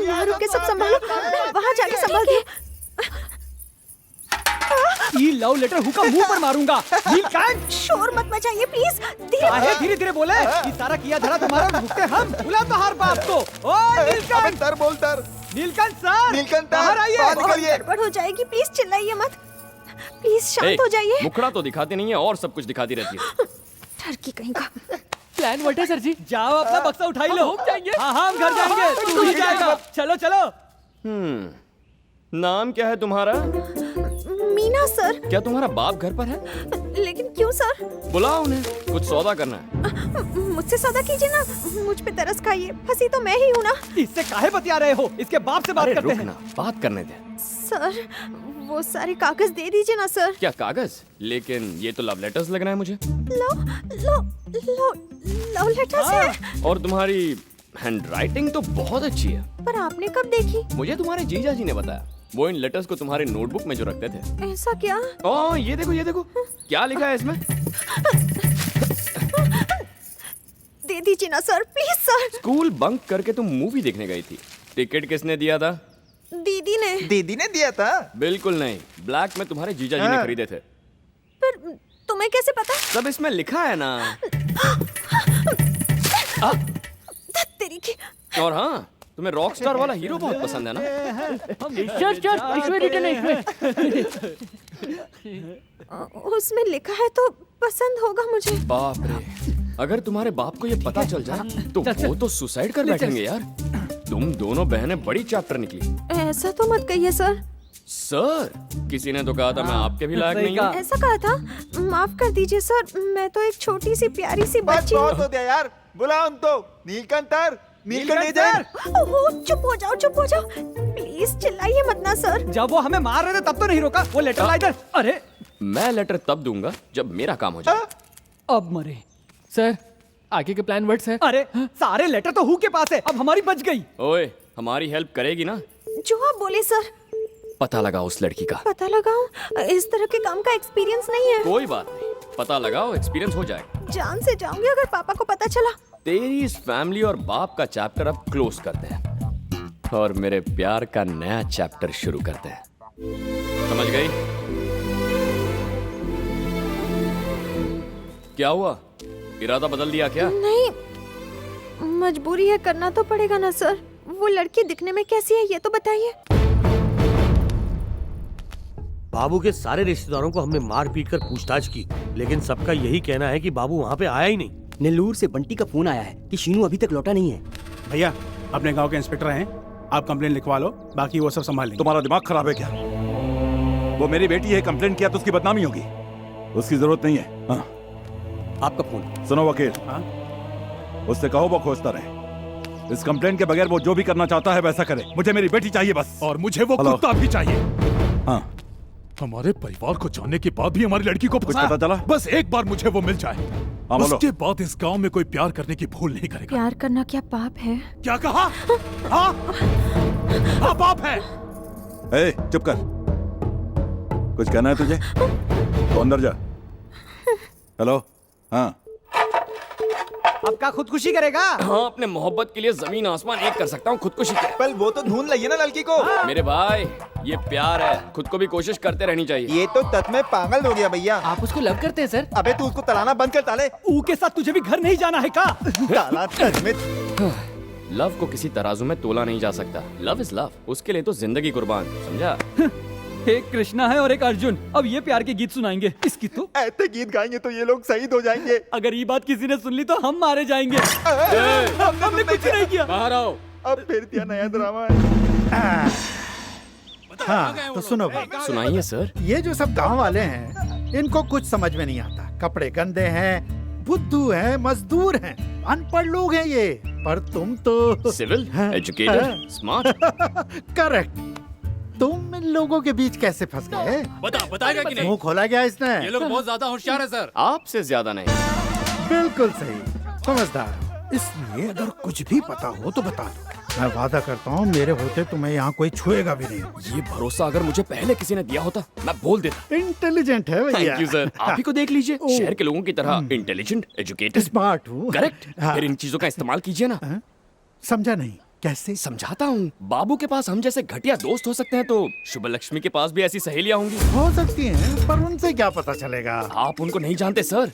यहाँ रुक के सब संभालो, मैं वहाँ जाके संभालती हूँ। ये लव लेटर हुक्का मुंह पर मारूंगा। नीलकंठ, शोर मत मचाइए प्लीज। काहे धीरे धीरे बोले? ये सारा किया धरा तुम्हारा और भुगते हम। बुला तो हर बाप को। ओए नीलकंठ, तर बोल तर। नीलकंठ सर, नीलकंठ बाहर आइए। बाहर निकलिए। गड़बड़ हो जाएगी, प्लीज चिल्लाइए मत। प्लीज शांत हो जाइए। मुखड़ा तो दिखाती नहीं है और सब कुछ दिखाती रहती है। ठरकी कहीं का। प्लान व्हाट है सर जी? जाओ अपना बक्सा उठाई लो। हम जाएंगे। हाँ हम घर जाएंगे, तू ही जाएगा। चलो चलो। नाम क्या है तुम्हारा? मीना सर। क्या तुम्हारा बाप घर पर है? लेकिन क्यों सर? बुलाओ उन्हें, कुछ सौदा करना है। मुझसे सौदा कीजिए ना, मुझ पे तरस खाइए, फंसी तो मैं ही हूँ ना। इससे काहे बतिया रहे हो? इसके बाप से बात करते रुक हैं। ना, बात करने दे। सर वो सारे कागज दे दीजिए ना सर। क्या कागज? लेकिन ये तो लव लेटर्स लग रहे हैं मुझे। लव लेटर्स है। और तुम्हारी हैंडराइटिंग तो बहुत अच्छी है। पर आपने कब देखी? मुझे तुम्हारे जीजा जी ने बताया। वो इन लेटर्स को तुम्हारे नोटबुक में जो रखते थे। ऐसा क्या? ओह ये देखो, ये देखो क्या लिखा है इसमें। दे दीजिए ना sir, please sir. School bunk करके तुम मूवी देखने गई थी। टिकट किसने दिया था? दीदी ने। दीदी ने दिया था? बिल्कुल नहीं, ब्लैक में तुम्हारे जीजा जी ने खरीदे थे। पर तुम्हें कैसे पता? सब इसमें लिखा है ना। तेरी की। और हाँ, तुम्हें रॉकस्टार वाला हीरो बहुत पसंद है ना? इसमें रिटर्न है इसमें। उसमें लिखा है तो पसंद होगा मुझे। बाप रे, अगर तुम्हारे बाप को ये पता चल जाए तो वो तो सुसाइड कर बैठेंगे यार। तुम दोनों बहनें बड़ी चैप्टर निकली। ऐसा तो मत कहिए सर। सर, किसी ने तो कहा था मैं आपके भी लायक नहीं हूँ। ऐसा कहा था? माफ कर दीजिए सर, मैं तो एक छोटी सी प्यारी सी बस बच्ची बहुत हो गया यार, बुलाओ उनको। नीलकंठ तर, नीलकंठ इधर। ओहो, चुप हो जाओ प्लीज, चिल्लाइए मत ना सर। जब वो हमें मार रहे थे तब तो नहीं रोका। वो लेटर ला इधर। अरे मैं लेटर तब दूंगा जब मेरा काम हो जाए। अब मरे सर आगे के प्लान वर्ड्स है। अरे सारे लेटर तो हु के पास है, अब हमारी बच गई। ओए, हमारी हेल्प करेगी ना? जो आप बोले सर। पता लगाओ उस लड़की का। पता लगाऊं? इस तरह के काम का एक्सपीरियंस नहीं है। कोई बात नहीं, पता लगाओ, एक्सपीरियंस हो जाएगा। जान से जाऊंगी अगर पापा को पता चला। तेरी इस फैमिली और बाप का चैप्टर अब क्लोज करते हैं और मेरे प्यार का नया चैप्टर शुरू करते हैं। समझ गई? क्या हुआ? इरादा बदल दिया क्या? नहीं, मजबूरी है, करना तो पड़ेगा ना सर। वो लड़की दिखने में कैसी है ये तो बताइए। बाबू के सारे रिश्तेदारों को हमने मार पीट कर पूछताछ की, लेकिन सबका यही कहना है कि बाबू वहाँ पे आया ही नहीं। नेल्लूर से बंटी का फोन आया है कि शीनू अभी तक लौटा नहीं है। भैया अपने गांव के इंस्पेक्टर हैं, आप कंप्लेन लिखवा लो, बाकी वो सब संभाल लेंगे। तुम्हारा दिमाग खराब है क्या? वो मेरी बेटी है, कंप्लेन किया तो उसकी बदनामी होगी। उसकी जरूरत नहीं है। हाँ। आपका फोन। सुनो वकील, हाँ? उससे कहो वो खोजता रहे। इस कंप्लेन के बगैर वो जो भी करना चाहता है वैसा करे। मुझे मेरी बेटी चाहिए बस। और मुझे वो हेलो। कुत्ता भी चाहिए। हाँ। हमारे परिवार को जानने के बाद भी हमारी लड़की को कुछ पता चला? बस एक बार मुझे वो मिल जाए, हाँ, बोलो। उसके बाद इस गांव में कोई प्यार करने की भूल नहीं करेगा। प्यार करना क्या पाप है? क्या कहा? हाँ? हाँ पाप है। ए, चुप कर। कुछ कहना है तुझे तो अंदर जा। हेलो। हाँ। अब का खुदकुशी करेगा? हाँ, अपने मोहब्बत के लिए जमीन आसमान एक कर सकता हूँ, खुदकुशी क्या? पल वो तो ढूंढ लिया ना लड़की को। मेरे भाई, ये प्यार है, खुद को भी कोशिश करते रहनी चाहिए। ये तो तत में पागल हो गया भैया। आप उसको लव करते हैं सर? अबे तू उसको तलाना बंद कर ताले। ऊ के साथ तुझे भी घर नहीं जाना है का? ताला तज में। लव को किसी तराजू में तोला नहीं जा सकता। लव इज लव, उसके लिए तो जिंदगी कुर्बान, समझा? एक कृष्णा है और एक अर्जुन, अब ये प्यार के गीत सुनाएंगे। इसकी तो ऐसे गीत गाएंगे तो ये लोग शहीद हो जाएंगे। अगर ये बात किसी ने सुन ली तो हम मारे जाएंगे। हमने कुछ नहीं किया। बाहर आओ। अब फिर दिया नया ड्रामा है। हाँ तो सुनो भाई, सुनाइए सर। ये जो सब गांव वाले हैं इनको कुछ समझ में नहीं आता। कपड़े गंदे हैं, बुद्धू हैं, मजदूर हैं, अनपढ़ लोग हैं ये। पर तुम तो सिविल, एजुकेटेड, स्मार्ट। करेक्ट। तुम इन लोगों के बीच कैसे फंस गए? बताएगा कि नहीं? मुंह खोला गया इसने। ये लोग बहुत ज्यादा होशियार है सर। आपसे ज्यादा नहीं। बिल्कुल सही, समझदार। इसलिए अगर कुछ भी पता हो तो बता दो। मैं वादा करता हूँ मेरे होते तुम्हें यहाँ कोई छुएगा भी नहीं। ये भरोसा अगर मुझे पहले किसी ने दिया होता मैं बोल देता। इंटेलिजेंट है भैया। Thank you sir. आप ही को देख लीजिए, शहर के लोगों की तरह इंटेलिजेंट, एजुकेटेड, स्मार्ट हूँ। करेक्ट। फिर इन चीजों का इस्तेमाल कीजिए ना। समझा नहीं? कैसे? समझाता हूँ। बाबू के पास हम जैसे घटिया दोस्त हो सकते हैं, तो शुभ लक्ष्मी के पास भी ऐसी सहेलियां होंगी। हो सकती हैं, पर उनसे क्या पता चलेगा? आप उनको नहीं जानते सर,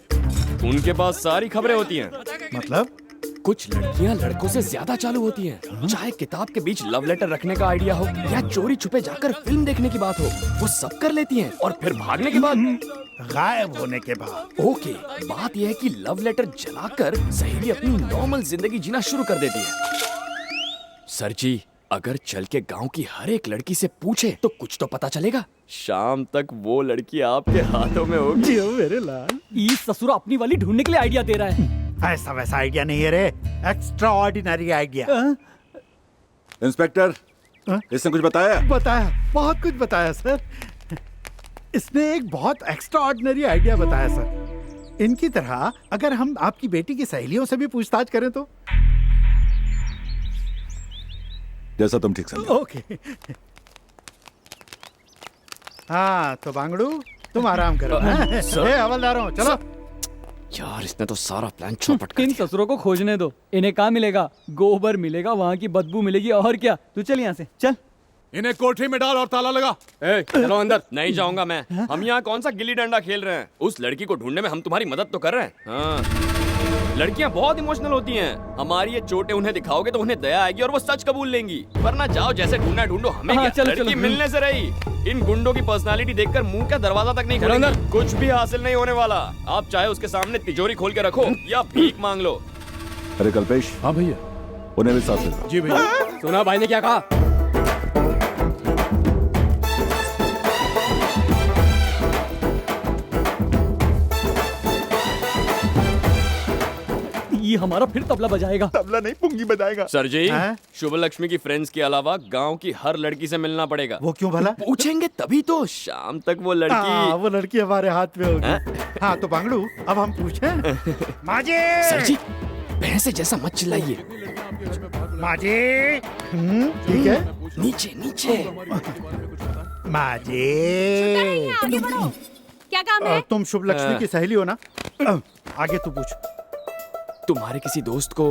उनके पास सारी खबरें होती हैं। मतलब? कुछ लड़कियां लड़कों से ज्यादा चालू होती हैं। चाहे किताब के बीच लव लेटर रखने का आइडिया हो या चोरी छुपे जाकर फिल्म देखने की बात हो, वो सब कर लेती हैं। और फिर भागने के बाद, गायब होने के बाद। ओके, बात यह है कि लव लेटर जलाकर सहेली अपनी नॉर्मल जिंदगी जीना शुरू कर देती है। सर जी, अगर चल के गांव की हर एक लड़की से पूछे तो कुछ तो पता चलेगा। शाम तक वो लड़की आपके हाथों में होगी। जियो मेरे लाल। ई ससुरा अपनी वाली ढूंढने के लिए आइडिया दे रहा है। ऐसा वैसा आइडिया नहीं है रे, एक्स्ट्रा ऑर्डिनरी आइडिया। इंस्पेक्टर, इसने कुछ बताया? बताया, बहुत कुछ बताया सर। इसने एक बहुत एक्स्ट्रा ऑर्डिनरी आइडिया बताया सर। इनकी तरह अगर हम आपकी बेटी की सहेलियों से भी पूछताछ करें तो? जैसा तुम ठीक समझो। ओके। हाँ तो बांगड़ू, तुम आराम करो। ए हवलदारों, चलो। यार, इसने तो सारा प्लान चौपट कर इन दिया। ससुरों को खोजने दो। इन्हें कहाँ मिलेगा? गोबर मिलेगा, वहाँ की बदबू मिलेगी, और क्या। तू चल यहाँ से, चल। इन्हें कोठरी में डाल और ताला लगा। चलो अंदर। नहीं जाऊंगा मैं। हम यहाँ कौन सा गिल्ली डंडा खेल रहे हैं? उस लड़की को ढूंढने में हम तुम्हारी मदद तो कर रहे हैं। हाँ, लड़कियाँ बहुत इमोशनल होती हैं। हमारी ये चोटें उन्हें दिखाओगे तो उन्हें दया आएगी और वो सच कबूल लेंगी। वरना जाओ, जैसे ढूंढना ढूंढो, हमें हाँ, क्या? चलो, लड़की चलो। मिलने से रही। इन गुंडों की पर्सनालिटी देखकर मुंह का दरवाजा तक नहीं खोलेंगे। कुछ भी हासिल नहीं होने वाला। आप चाहे उसके सामने तिजोरी खोल के रखो या भीख मांग लो। अरे कल्पेश। हाँ भैया। उन्हें भी साथ ले लो। जी भैया। सुना भाई ने क्या कहा? ये हमारा फिर तबला बजाएगा। तबला नहीं, पुंगी बजाएगा। सर जी, हाँ? शुभ लक्ष्मी की फ्रेंड्स के अलावा गांव की हर लड़की से मिलना पड़ेगा। वो क्यों भला? पूछेंगे तभी तो। शाम तक वो हाँ, लड़की। वो लड़की हमारे हाथ में होगी। हाँ तो बांगड़ू, अब हम पूछें? माजी। सर जी, भैंसे जैसा मत चिल्लाइए। माजी। ठीक है। नीचे नीचे। माजी। आगे बढ़ो। क्या काम है? तुम शुभ लक्ष्मी की सहेली हो ना? आगे तू पूछ। तुम्हारे किसी दोस्त को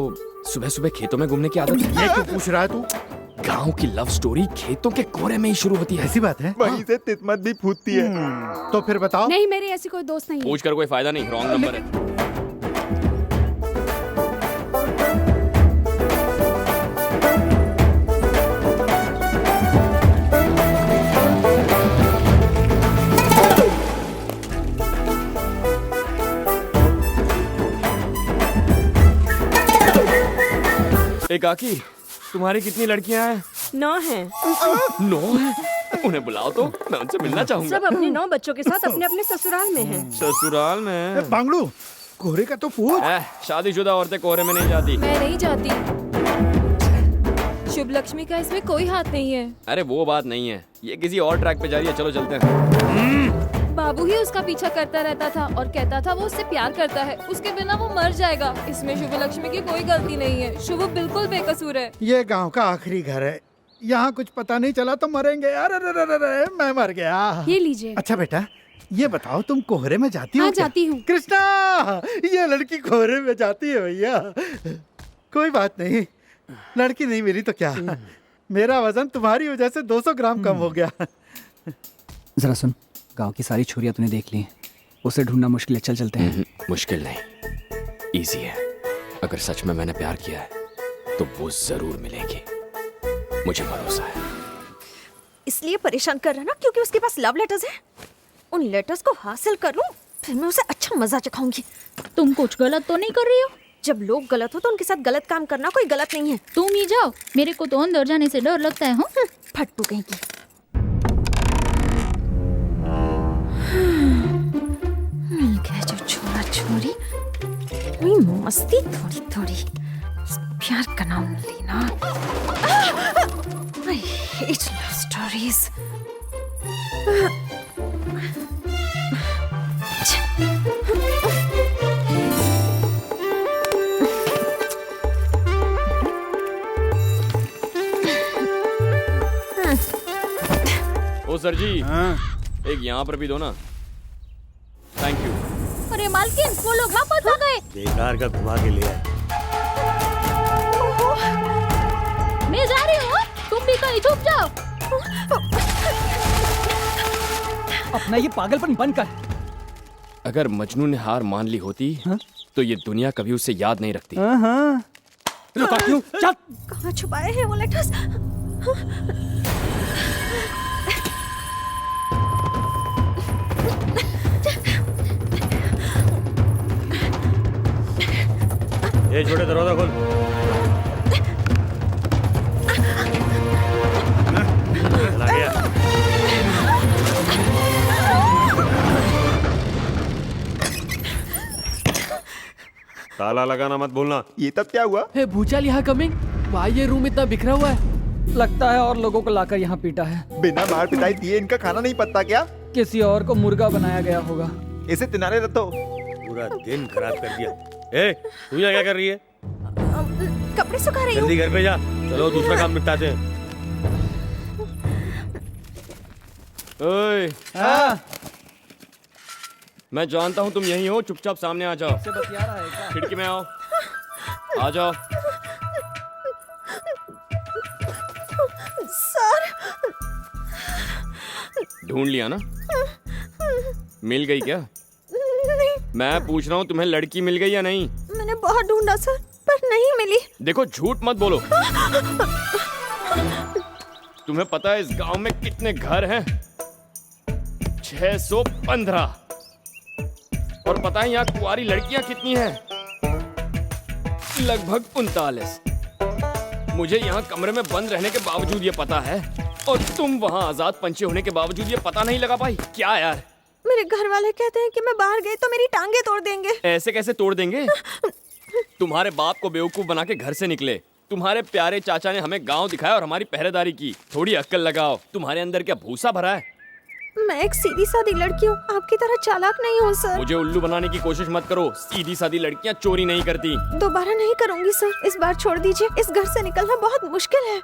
सुबह सुबह खेतों में घूमने की आदत है? ये क्यों पूछ रहा है तू? गांव की लव स्टोरी खेतों के कोरे में ही शुरू होती है। ऐसी बात है? वहीं से तितमत भी फूटती है। तो फिर बताओ। नहीं, मेरी ऐसी कोई दोस्त नहीं है। पूछ कर कोई फायदा नहीं, रॉन्ग नंबर है। काकी, तुम्हारी कितनी लड़कियां हैं? 9 हैं। 9 हैं? उन्हें बुलाओ तो, मैं उनसे मिलना चाहूंगा। सब अपने 9 बच्चों के साथ अपने अपने ससुराल में हैं। ससुराल में? बांगड़ू, कोहरे का तो पूछ। शादीशुदा औरतें कोहरे में नहीं जाती। मैं नहीं जाती। शुभ लक्ष्मी का इसमें कोई हाथ नहीं है। अरे वो बात नहीं है, ये किसी और ट्रैक पे जा रही है। चलो चलते हैं। बाबू ही उसका पीछा करता रहता था और कहता था वो उससे प्यार करता है, उसके बिना वो मर जाएगा। इसमें शुभ लक्ष्मी की कोई गलती नहीं है। शुभ बिल्कुल बेकसूर है। ये गांव का आखिरी घर है, यहाँ कुछ पता नहीं चला तो मरेंगे। अरे मैं मर गया। ये लीजिए। अच्छा बेटा, ये बताओ तुम कोहरे में जाती हो? हाँ, क्या? जाती हूँ। कृष्णा, ये लड़की कोहरे में जाती है भैया। कोई बात नहीं, लड़की नहीं मिली तो क्या, मेरा वजन तुम्हारी वजह से 200 ग्राम कम हो गया। जरा सुन, गांव की सारी छोरियां तूने देख ली, उसे ढूंढना मुश्किल है। चल चलते हैं। मुश्किल नहीं, इजी है। अगर सच में मैंने प्यार किया है तो वो जरूर मिलेगी, मुझे भरोसा है। इसलिए परेशान कर रहा ना क्योंकि उसके पास लव लेटर्स हैं। उन लेटर्स को हासिल कर लूं, फिर मैं उसे अच्छा मजा चखाऊंगी। तुम कुछ गलत तो नहीं कर रही हो? जब लोग गलत हो तो उनके साथ गलत काम करना कोई गलत नहीं है। तुम ही जाओ, मेरे को तो अंदर जाने से डर लगता है। हाँ, फट्टू कहीं की। मिल गया जो छोरा छोरी, वही मस्ती थोड़ी थोड़ी, प्यार का नाम लेना। I hate love stories. ओ सर जी, एक यहाँ पर भी दो ना। Thank you. अरे मालकिन, वो लोग वापस आ गए। बेकार का घुमा के लिया। अपना ये पागलपन बंद कर। अगर मजनू ने हार मान ली होती तो ये दुनिया कभी उसे याद नहीं रखती। रुका क्यों? चल। कहाँ छुपाए हैं वो लेटर्स? ये छोटे दरवाजा खोल। चला गया। ताला लगाना मत भूलना। ये तब क्या हुआ? हे भूचाल यहाँ कमिंग। भाई ये रूम इतना बिखरा हुआ है। लगता है और लोगों को लाकर यहाँ पीटा है। बिना मार पिटाई दिए इनका खाना नहीं पकता क्या? किसी और को मुर्गा बनाया गया होगा। इसे तिनारे रखो। पूरा दिन खराब कर दिया। ए, तू यहाँ क्या कर रही है? कपड़े सुखा रही हूँ। जल्दी घर पे जा। चलो दूसरा काम निपटाते हैं। ओए, हाँ। मैं जानता हूँ तुम यहीं हो, चुपचाप सामने आ जाओ। से बतिया रहा है क्या? खिड़की में आओ। आ जाओ। सर। ढूंढ लिया ना? मिल गई क्या? नहीं, मैं पूछ रहा हूँ तुम्हें लड़की मिल गई या नहीं? मैंने बहुत ढूंढा सर, पर नहीं मिली। देखो झूठ मत बोलो। तुम्हें पता है इस गांव में कितने घर हैं? 615। और पता है यहाँ कुंवारी लड़कियां कितनी हैं? लगभग 39। मुझे यहाँ कमरे में बंद रहने के बावजूद ये पता है, और तुम वहाँ आजाद पंछी होने के बावजूद ये पता नहीं लगा पाई। क्या यार? मेरे घर वाले कहते हैं कि मैं बाहर गई तो मेरी टांगे तोड़ देंगे। ऐसे कैसे तोड़ देंगे? तुम्हारे बाप को बेवकूफ बना के घर से निकले। तुम्हारे प्यारे चाचा ने हमें गांव दिखाया और हमारी पहरेदारी की। थोड़ी अक्ल लगाओ। तुम्हारे अंदर क्या भूसा भरा है? मैं एक सीधी सादी लड़की हूँ, आपकी तरह चालाक नहीं हूँ सर। मुझे उल्लू बनाने की कोशिश मत करो। सीधी सादी लड़कियां चोरी नहीं करती। दोबारा नहीं करूँगी सर, इस बार छोड़ दीजिए। इस घर से निकलना बहुत मुश्किल है।